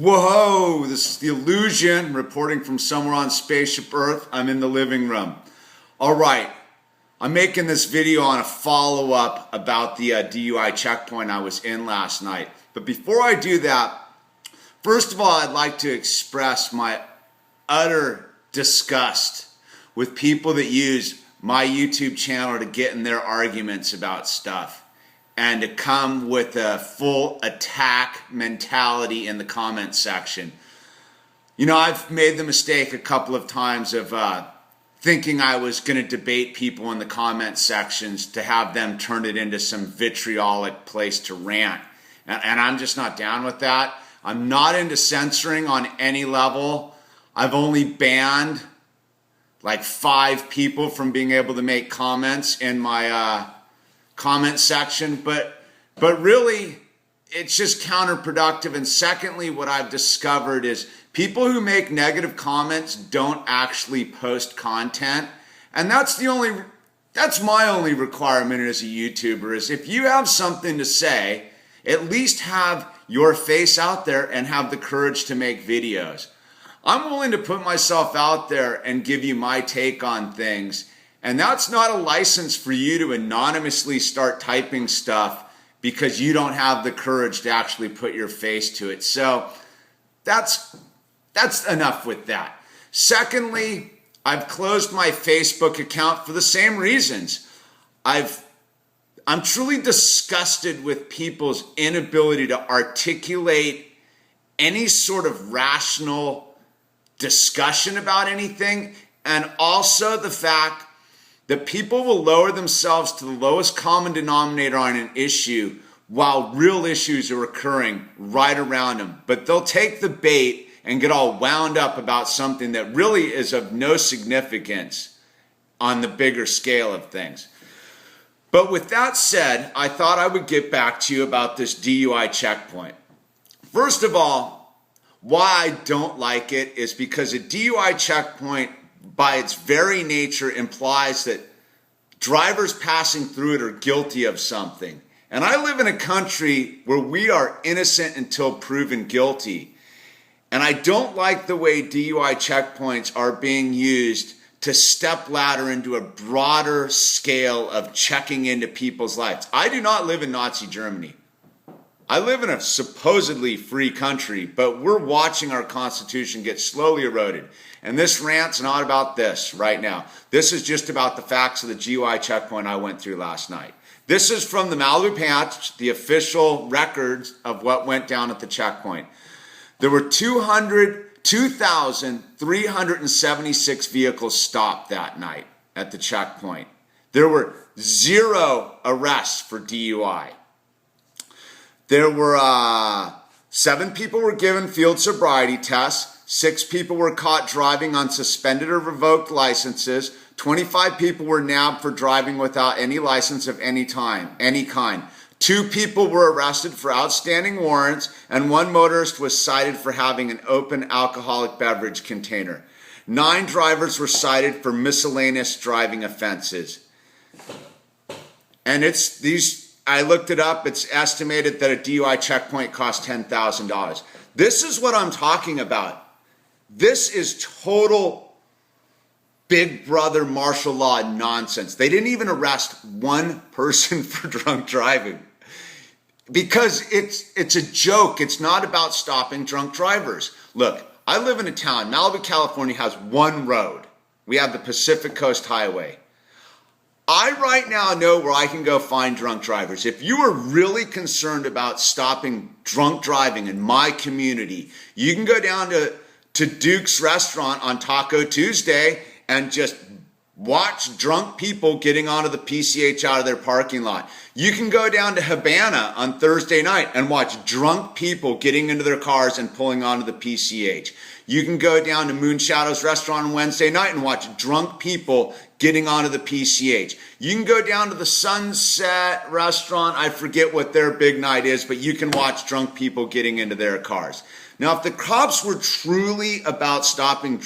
Whoa, this is the Illusion reporting from somewhere on Spaceship Earth. I'm in the living room. All right, I'm making this video on a follow-up about the DUI checkpoint I was in last night. But before I do that, first of all, I'd like to express my utter disgust with people that use my YouTube channel to get in their arguments about stuff and to come with a full attack mentality in the comment section. You know, I've made the mistake a couple of times of thinking I was going to debate people in the comment sections to have them turn it into some vitriolic place to rant. And I'm just not down with that. I'm not into censoring on any level. I've only banned like 5 people from being able to make comments in my comment section, but really it's just counterproductive. And secondly, what I've discovered is people who make negative comments don't actually post content. And that's my only requirement as a YouTuber, is if you have something to say, at least have your face out there and have the courage to make videos. I'm willing to put myself out there and give you my take on things. And that's not a license for you to anonymously start typing stuff because you don't have the courage to actually put your face to it. So that's enough with that. Secondly, I've closed my Facebook account for the same reasons. I'm truly disgusted with people's inability to articulate any sort of rational discussion about anything, and also the fact that people will lower themselves to the lowest common denominator on an issue while real issues are occurring right around them. But they'll take the bait and get all wound up about something that really is of no significance on the bigger scale of things. But with that said, I thought I would get back to you about this DUI checkpoint. First of all, why I don't like it is because a DUI checkpoint, by its very nature, implies that drivers passing through it are guilty of something. And I live in a country where we are innocent until proven guilty. And I don't like the way DUI checkpoints are being used to stepladder into a broader scale of checking into people's lives. I do not live in Nazi Germany. I live in a supposedly free country, but we're watching our Constitution get slowly eroded. And this rant's not about this right now. This is just about the facts of the DUI checkpoint I went through last night. This is from the Malibu Patch, the official records of what went down at the checkpoint. There were 2,376 vehicles stopped that night at the checkpoint. There were 0 arrests for DUI. There were 7 people were given field sobriety tests. 6 people were caught driving on suspended or revoked licenses. 25 people were nabbed for driving without any license of any kind. 2 people were arrested for outstanding warrants, and 1 motorist was cited for having an open alcoholic beverage container. 9 drivers were cited for miscellaneous driving offenses. And I looked it up. It's estimated that a DUI checkpoint costs $10,000. This is what I'm talking about. This is total Big Brother martial law nonsense. They didn't even arrest 1 person for drunk driving because it's a joke. It's not about stopping drunk drivers. Look, I live in a town. Malibu, California has 1 road. We have the Pacific Coast Highway. I right now know where I can go find drunk drivers. If you are really concerned about stopping drunk driving in my community, you can go down to Duke's restaurant on Taco Tuesday and just watch drunk people getting onto the PCH out of their parking lot. You can go down to Habana on Thursday night and watch drunk people getting into their cars and pulling onto the PCH. You can go down to Moon Shadows restaurant on Wednesday night and watch drunk people getting onto the PCH. You can go down to the Sunset restaurant. I forget what their big night is, but you can watch drunk people getting into their cars. Now, if the cops were truly about stopping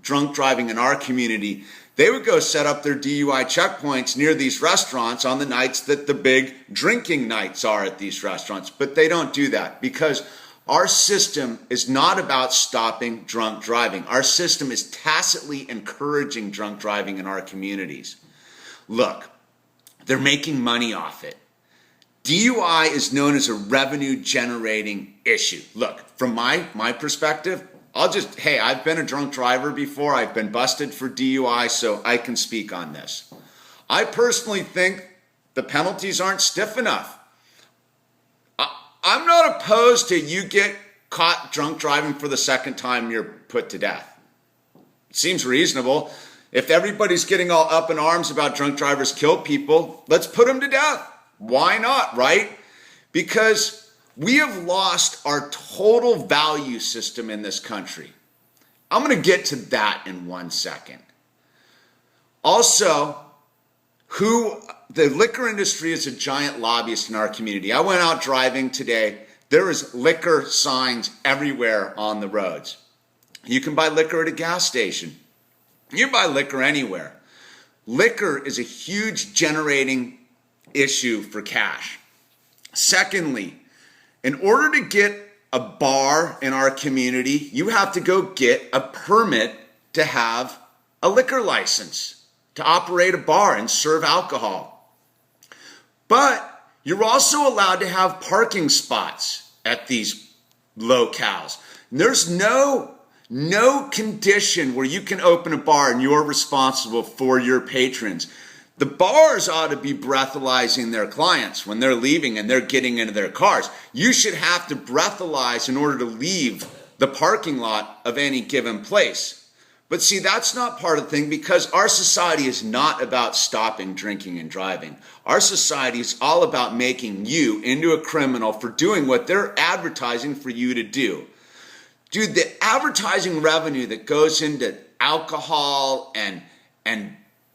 drunk driving in our community, they would go set up their DUI checkpoints near these restaurants on the nights that the big drinking nights are at these restaurants. But they don't do that because Our system is not about stopping drunk driving. Our system is tacitly encouraging drunk driving in our communities. Look, they're making money off it. DUI is known as a revenue generating issue. Look, from my perspective, I've been a drunk driver before. I've been busted for DUI, so I can speak on this. I personally think the penalties aren't stiff enough. I'm not opposed to you get caught drunk driving for the second time, you're put to death. It seems reasonable. If everybody's getting all up in arms about drunk drivers kill people, let's put them to death. Why not, right? Because we have lost our total value system in this country. I'm going to get to that in 1 second. Also, the liquor industry is a giant lobbyist in our community. I went out driving today. There is liquor signs everywhere on the roads. You can buy liquor at a gas station. You can buy liquor anywhere. Liquor is a huge generating issue for cash. Secondly, in order to get a bar in our community, you have to go get a permit to have a liquor license, to operate a bar and serve alcohol. But you're also allowed to have parking spots at these locales. And there's no condition where you can open a bar and you're responsible for your patrons. The bars ought to be breathalyzing their clients when they're leaving and they're getting into their cars. You should have to breathalyze in order to leave the parking lot of any given place. But see, that's not part of the thing, because our society is not about stopping drinking and driving. Our society is all about making you into a criminal for doing what they're advertising for you to do. Dude, the advertising revenue that goes into alcohol and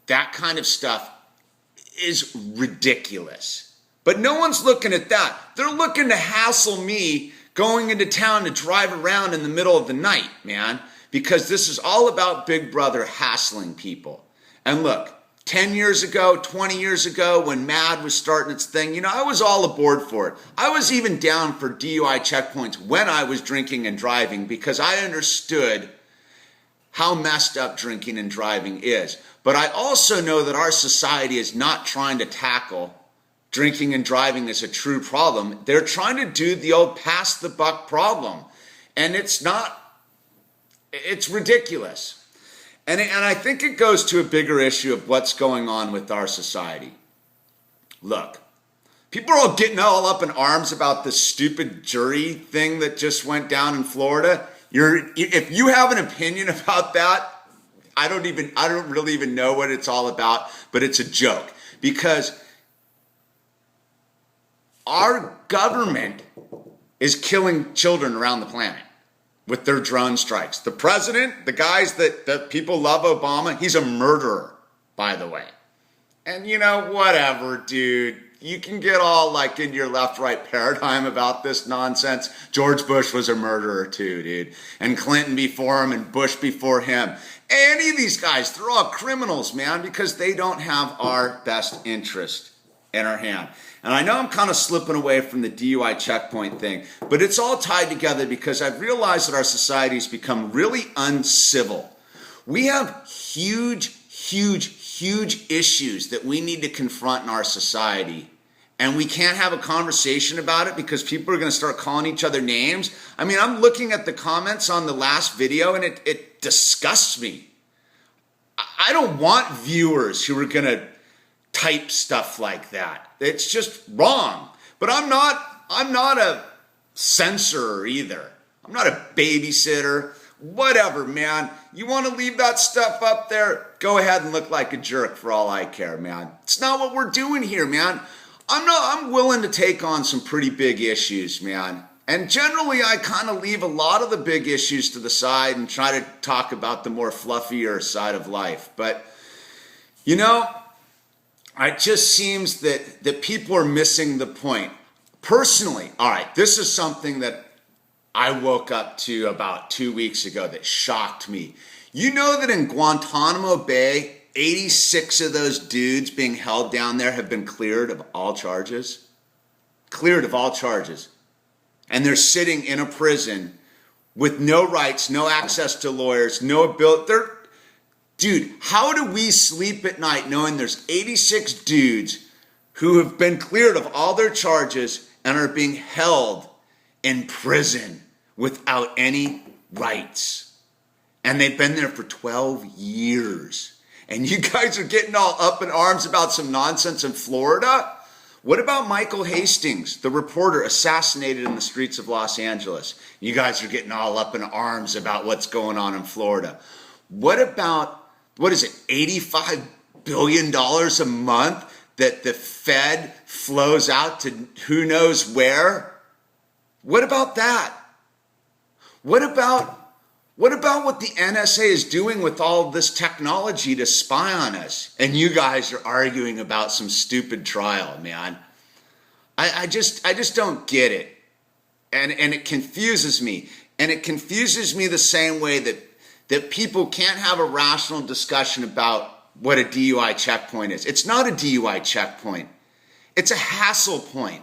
that kind of stuff is ridiculous. But no one's looking at that. They're looking to hassle me going into town to drive around in the middle of the night, man. Because this is all about Big Brother hassling people. And look, 10 years ago, 20 years ago, when MAD was starting its thing, I was all aboard for it. I was even down for DUI checkpoints when I was drinking and driving, because I understood how messed up drinking and driving is. But I also know that our society is not trying to tackle drinking and driving as a true problem. They're trying to do the old pass the buck problem. And it's ridiculous. And I think it goes to a bigger issue of what's going on with our society. Look, people are all getting all up in arms about this stupid jury thing that just went down in Florida. If you have an opinion about that, I don't really even know what it's all about, but it's a joke. Because our government is killing children around the planet with their drone strikes. The president, the guys that people love, Obama, he's a murderer, by the way. And whatever, dude. You can get all like in your left-right paradigm about this nonsense. George Bush was a murderer too, dude. And Clinton before him and Bush before him. Any of these guys, they're all criminals, man, because they don't have our best interest in our hand. And I know I'm kind of slipping away from the DUI checkpoint thing, but it's all tied together because I've realized that our society has become really uncivil. We have huge issues that we need to confront in our society, and we can't have a conversation about it because people are going to start calling each other names. I mean, I'm looking at the comments on the last video, and it disgusts me. I don't want viewers who are going to type stuff like that. It's just wrong. But I'm not a censor either. I'm not a babysitter. Whatever, man. You want to leave that stuff up there? Go ahead and look like a jerk for all I care, man. It's not what we're doing here, man. I'm willing to take on some pretty big issues, man. And generally, I kind of leave a lot of the big issues to the side and try to talk about the more fluffier side of life. But, it just seems that people are missing the point. Personally, all right, this is something that I woke up to about 2 weeks ago that shocked me. You know that in Guantanamo Bay, 86 of those dudes being held down there have been cleared of all charges? Cleared of all charges. and they're sitting in a prison with no rights, no access to lawyers, no ability. Dude, how do we sleep at night knowing there's 86 dudes who have been cleared of all their charges and are being held in prison without any rights? And they've been there for 12 years. And you guys are getting all up in arms about some nonsense in Florida? What about Michael Hastings, the reporter assassinated in the streets of Los Angeles? You guys are getting all up in arms about what's going on in Florida. What about, what is it, $85 billion a month that the Fed flows out to who knows where? What about that? What about what the NSA is doing with all this technology to spy on us? And you guys are arguing about some stupid trial, man. I just don't get it. And it confuses me. And it confuses me the same way that people can't have a rational discussion about what a DUI checkpoint is. It's not a DUI checkpoint. It's a hassle point.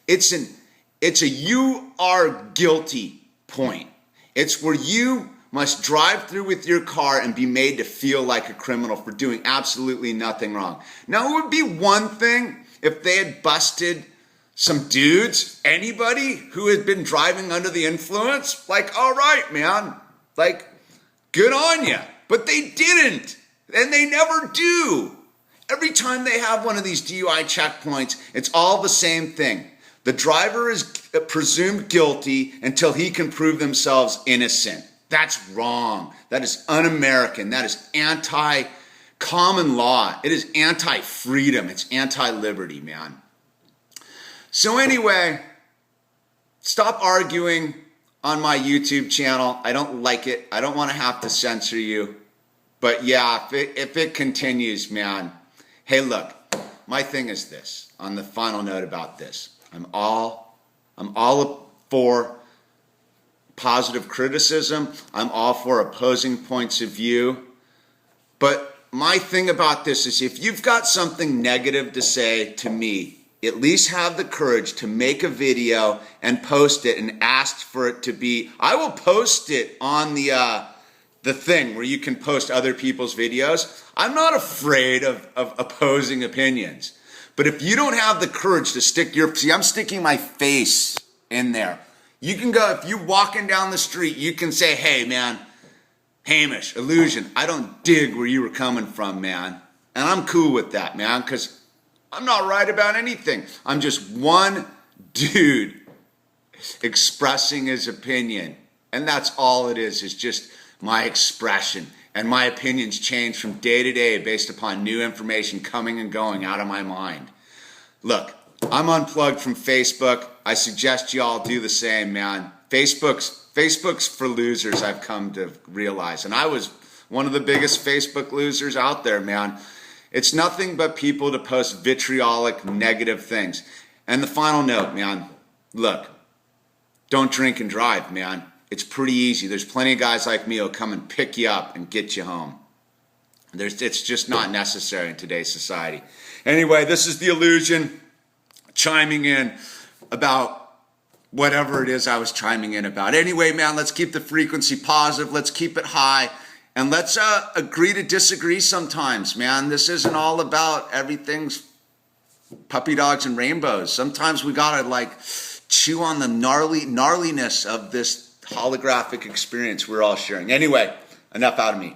It's a you are guilty point. It's where you must drive through with your car and be made to feel like a criminal for doing absolutely nothing wrong. Now, it would be one thing if they had busted some dudes, anybody who had been driving under the influence, like, all right, man, like, good on you. But they didn't, and they never do. Every time they have one of these DUI checkpoints, it's all the same thing. The driver is presumed guilty until he can prove themselves innocent. That's wrong. That is un-American. That is anti-common law. It is anti-freedom. It's anti-liberty, man. So anyway, stop arguing on my YouTube channel. I don't like it. I don't want to have to censor you. But yeah, if it continues, man. Hey, look, my thing is this, on the final note about this. I'm all for positive criticism. I'm all for opposing points of view. But my thing about this is if you've got something negative to say to me, at least have the courage to make a video and post it and ask for it to be, I will post it on the thing where you can post other people's videos. I'm not afraid of opposing opinions. But if you don't have the courage to see, I'm sticking my face in there. You can go, if you're walking down the street, you can say, hey, man, Hamish, Illusion, I don't dig where you were coming from, man. And I'm cool with that, man, because I'm not right about anything. I'm just one dude expressing his opinion. And that's all it is just my expression. And my opinions change from day to day based upon new information coming and going out of my mind. Look, I'm unplugged from Facebook. I suggest you all do the same, man. Facebook's for losers, I've come to realize. And I was one of the biggest Facebook losers out there, man. It's nothing but people to post vitriolic, negative things. And the final note, man, look, don't drink and drive, man. It's pretty easy. There's plenty of guys like me who'll come and pick you up and get you home. It's just not necessary in today's society. Anyway, this is the Illusion chiming in about whatever it is I was chiming in about. Anyway, man, let's keep the frequency positive. Let's keep it high. And let's agree to disagree sometimes, man. This isn't all about everything's puppy dogs and rainbows. Sometimes we gotta like chew on the gnarliness of this holographic experience we're all sharing. Anyway, enough out of me.